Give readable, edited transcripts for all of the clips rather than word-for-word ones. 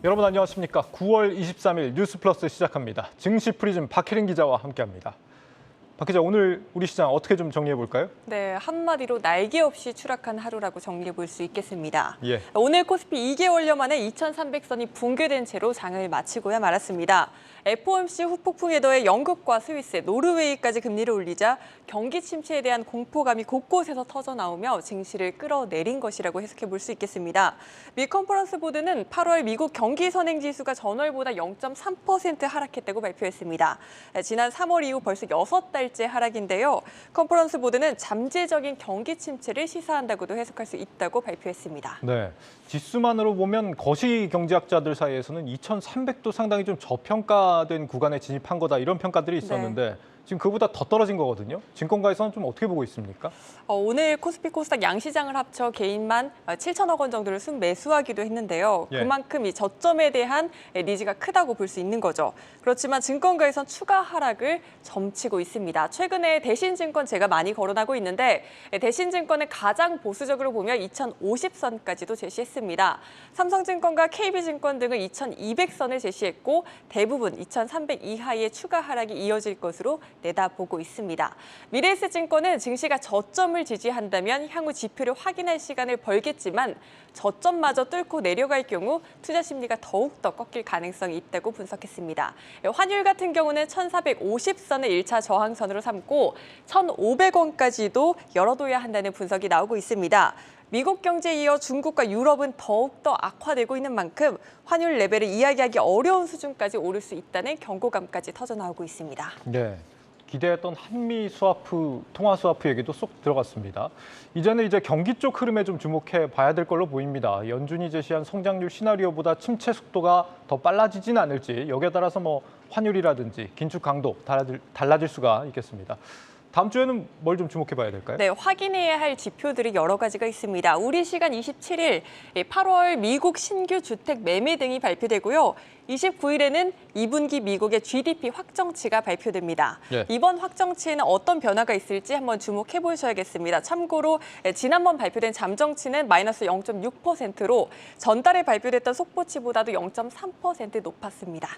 여러분 안녕하십니까. 9월 23일 뉴스플러스 시작합니다. 증시 프리즘 박혜린 기자와 함께합니다. 박 기자, 오늘 우리 시장 어떻게 좀 정리해 볼까요? 네, 한마디로 날개 없이 추락한 하루라고 정리해 볼 수 있겠습니다. 예. 오늘 코스피 2개월여 만에 2,300선이 붕괴된 채로 장을 마치고야 말았습니다. FOMC 후폭풍에 더해 영국과 스위스, 노르웨이까지 금리를 올리자 경기 침체에 대한 공포감이 곳곳에서 터져나오며 증시를 끌어내린 것이라고 해석해 볼 수 있겠습니다. 미 컨퍼런스 보드는 8월 미국 경기 선행 지수가 전월보다 0.3% 하락했다고 발표했습니다. 지난 3월 이후 벌써 6달째 하락인데요. 컨퍼런스 보드는 잠재적인 경기 침체를 시사한다고도 해석할 수 있다고 발표했습니다. 네, 지수만으로 보면 거시 경제학자들 사이에서는 2,300도 상당히 좀 저평가된 구간에 진입한 거다 이런 평가들이 있었는데 네. 지금 그보다 더 떨어진 거거든요. 증권가에서는 좀 어떻게 보고 있습니까? 오늘 코스피 코스닥 양시장을 합쳐 개인만 7천억 원 정도를 순매수하기도 했는데요. 예. 그만큼 이 저점에 대한 니즈가 크다고 볼 수 있는 거죠. 그렇지만 증권가에선 추가 하락을 점치고 있습니다. 최근에 대신증권 제가 많이 거론하고 있는데 대신증권은 가장 보수적으로 보면 2,050선까지도 제시했습니다. 삼성증권과 KB증권 등은 2,200선을 제시했고 대부분 2,300 이하의 추가 하락이 이어질 것으로 내다보고 있습니다. 미래에셋증권은 증시가 저점을 지지한다면 향후 지표를 확인할 시간을 벌겠지만 저점마저 뚫고 내려갈 경우 투자 심리가 더욱더 꺾일 가능성이 있다고 분석했습니다. 환율 같은 경우는 1,450선을 1차 저항선으로 삼고 1,500원까지도 열어둬야 한다는 분석이 나오고 있습니다. 미국 경제에 이어 중국과 유럽은 더욱더 악화되고 있는 만큼 환율 레벨을 이야기하기 어려운 수준까지 오를 수 있다는 경고감까지 터져나오고 있습니다. 네, 기대했던 한미 스와프, 통화 스와프 얘기도 쏙 들어갔습니다. 이제는 경기 쪽 흐름에 좀 주목해 봐야 될 걸로 보입니다. 연준이 제시한 성장률 시나리오보다 침체 속도가 더 빨라지진 않을지 여기에 따라서 환율이라든지 긴축 강도 달라질 수가 있겠습니다. 다음 주에는 뭘 좀 주목해 봐야 될까요? 네, 확인해야 할 지표들이 여러 가지가 있습니다. 우리 시간 27일 8월 미국 신규 주택 매매 등이 발표되고요. 29일에는 2분기 미국의 GDP 확정치가 발표됩니다. 예. 이번 확정치에는 어떤 변화가 있을지 한번 주목해 보셔야겠습니다. 참고로 지난번 발표된 잠정치는 마이너스 0.6%로 전달에 발표됐던 속보치보다도 0.3% 높았습니다.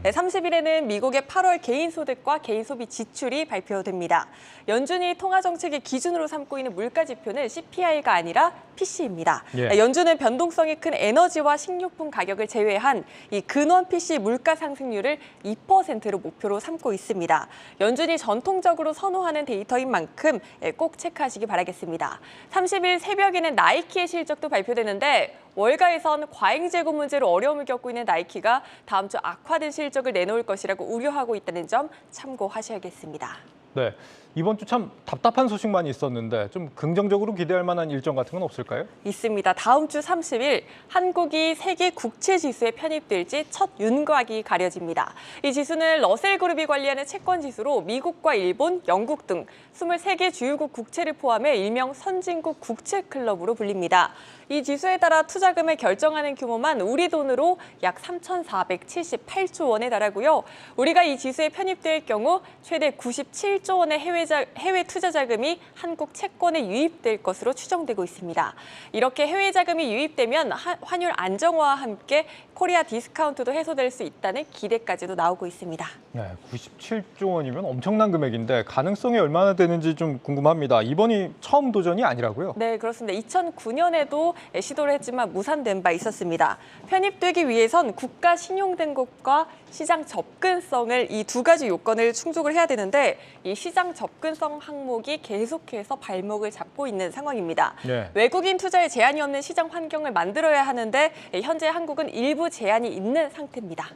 30일에는 미국의 8월 개인소득과 개인소비 지출이 발표됩니다. 연준이 통화정책의 기준으로 삼고 있는 물가지표는 CPI가 아니라 PC입니다. 예. 연준은 변동성이 큰 에너지와 식료품 가격을 제외한 이 근원 PC 물가 상승률을 2%로 목표로 삼고 있습니다. 연준이 전통적으로 선호하는 데이터인 만큼 꼭 체크하시기 바라겠습니다. 30일 새벽에는 나이키의 실적도 발표되는데 월가에선 과잉 재고 문제로 어려움을 겪고 있는 나이키가 다음 주 악화된 실적을 내놓을 것이라고 우려하고 있다는 점 참고하셔야겠습니다. 네, 이번 주 참 답답한 소식만 있었는데 좀 긍정적으로 기대할 만한 일정 같은 건 없을까요? 있습니다. 다음 주 30일 한국이 세계 국채 지수에 편입될지 첫 윤곽이 가려집니다. 이 지수는 러셀그룹이 관리하는 채권 지수로 미국과 일본, 영국 등 23개 주요국 국채를 포함해 일명 선진국 국채 클럽으로 불립니다. 이 지수에 따라 투자금을 결정하는 규모만 우리 돈으로 약 3,478조 원에 달하고요. 우리가 이 지수에 편입될 경우 최대 97조 원의 해외 투자 자금이 한국 채권에 유입될 것으로 추정되고 있습니다. 이렇게 해외 자금이 유입되면 환율 안정화와 함께 코리아 디스카운트도 해소될 수 있다는 기대까지도 나오고 있습니다. 네, 97조 원이면 엄청난 금액인데 가능성이 얼마나 되는지 좀 궁금합니다. 이번이 처음 도전이 아니라고요? 네, 그렇습니다. 2009년에도 시도를 했지만 무산된 바 있었습니다. 편입되기 위해선 국가 신용등급과 시장 접근성을 이 두 가지 요건을 충족을 해야 되는데 이 시장 접근성 항목이 계속해서 발목을 잡고 있는 상황입니다. 네. 외국인 투자에 제한이 없는 시장 환경을 만들어야 하는데 현재 한국은 일부 제한이 있는 상태입니다.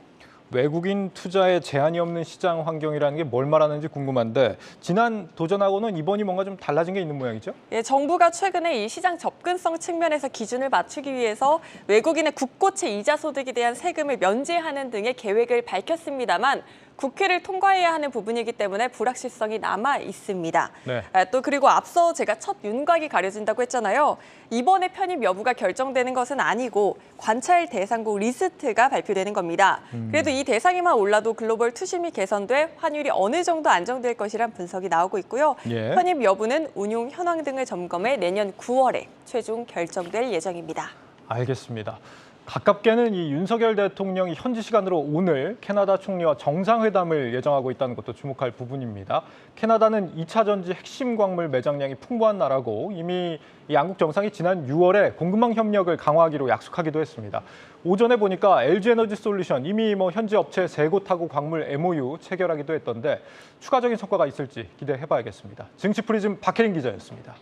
외국인 투자에 제한이 없는 시장 환경이라는 게 뭘 말하는지 궁금한데 지난 도전하고는 이번이 뭔가 좀 달라진 게 있는 모양이죠? 예, 정부가 최근에 이 시장 접근성 측면에서 기준을 맞추기 위해서 외국인의 국고채 이자 소득에 대한 세금을 면제하는 등의 계획을 밝혔습니다만 국회를 통과해야 하는 부분이기 때문에 불확실성이 남아 있습니다. 네. 또 그리고 앞서 제가 첫 윤곽이 가려진다고 했잖아요. 이번에 편입 여부가 결정되는 것은 아니고 관찰 대상국 리스트가 발표되는 겁니다. 그래도 이 대상에만 올라도 글로벌 투심이 개선돼 환율이 어느 정도 안정될 것이란 분석이 나오고 있고요. 예. 편입 여부는 운용 현황 등을 점검해 내년 9월에 최종 결정될 예정입니다. 알겠습니다. 가깝게는 이 윤석열 대통령이 현지 시간으로 오늘 캐나다 총리와 정상회담을 예정하고 있다는 것도 주목할 부분입니다. 캐나다는 2차 전지 핵심 광물 매장량이 풍부한 나라고 이미 양국 정상이 지난 6월에 공급망 협력을 강화하기로 약속하기도 했습니다. 오전에 보니까 LG에너지솔루션 이미 현지 업체 3곳하고 광물 MOU 체결하기도 했던데 추가적인 성과가 있을지 기대해봐야겠습니다. 증시 프리즘 박혜린 기자였습니다.